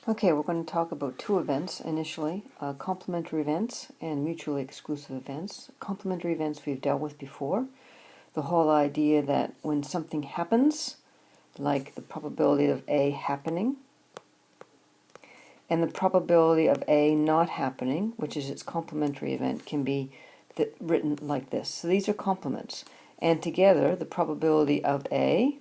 Okay, we're going to talk about two events initially, complementary events and mutually exclusive events. Complementary events we've dealt with before. The whole idea that when something happens, like the probability of A happening, and the probability of A not happening, which is its complementary event, can be written like this. So these are complements. And together, the probability of A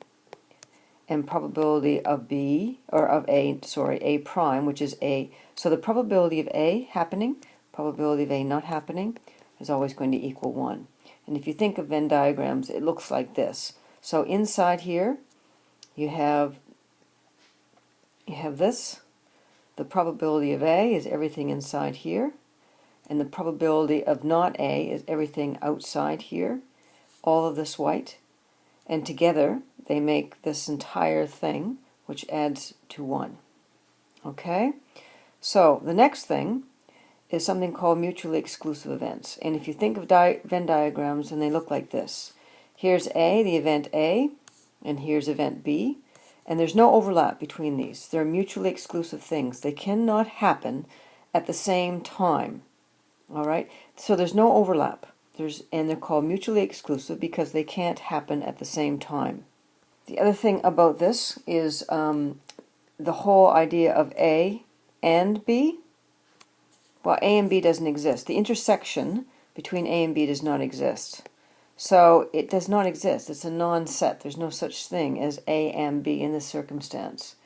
and probability of B, or of A, sorry, A prime, which is A. So the probability of A happening, probability of A not happening, is always going to equal 1. And if you think of Venn diagrams, it looks like this. So inside here, you have this. The probability of A is everything inside here, and the probability of not A is everything outside here, all of this white. And together, they make this entire thing, which adds to 1. Okay? So, the next thing is something called mutually exclusive events. And if you think of Venn diagrams, and they look like this. Here's A, the event A, and here's event B. And there's no overlap between these. They're mutually exclusive things. They cannot happen at the same time. All right? So there's no overlap. And they're called mutually exclusive because they can't happen at the same time. The other thing about this is the whole idea of A and B. Well, A and B doesn't exist. The intersection between A and B does not exist. So it does not exist. It's a non-set. There's no such thing as A and B in this circumstance.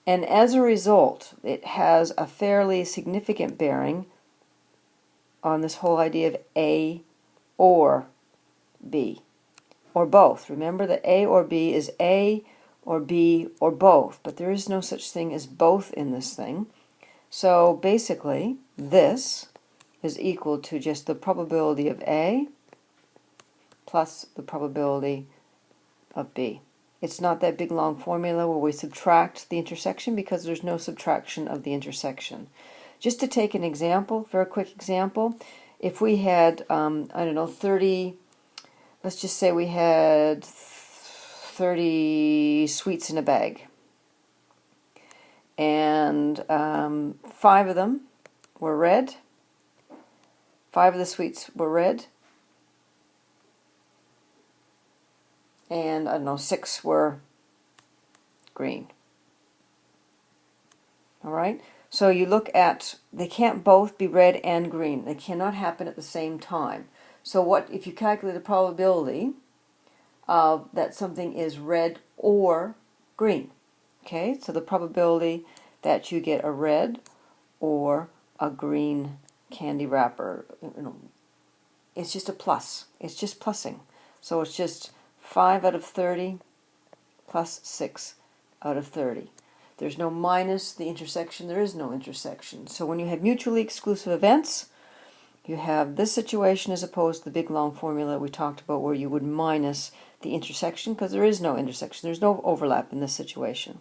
And as a result, it has a fairly significant bearing on this whole idea of A or B, or both. Remember that A or B is A or B or both, but there is no such thing as both in this thing. So basically, this is equal to just the probability of A plus the probability of B. It's not that big long formula where we subtract the intersection because there's no subtraction of the intersection. Just to take an example, very quick example, if we had, I don't know, 30, let's just say we had 30 sweets in a bag. And 5 of them were red. 5 of the sweets were red. And, I don't know, 6 were green. All right? So you look at, they can't both be red and green. They cannot happen at the same time. So what if you calculate the probability of that something is red or green? Okay, so the probability that you get a red or a green candy wrapper, it's just a plus. It's just plussing. So it's just 5 out of 30 plus 6 out of 30. There's no minus the intersection. There is no intersection. So when you have mutually exclusive events, you have this situation as opposed to the big long formula we talked about where you would minus the intersection because there is no intersection. There's no overlap in this situation.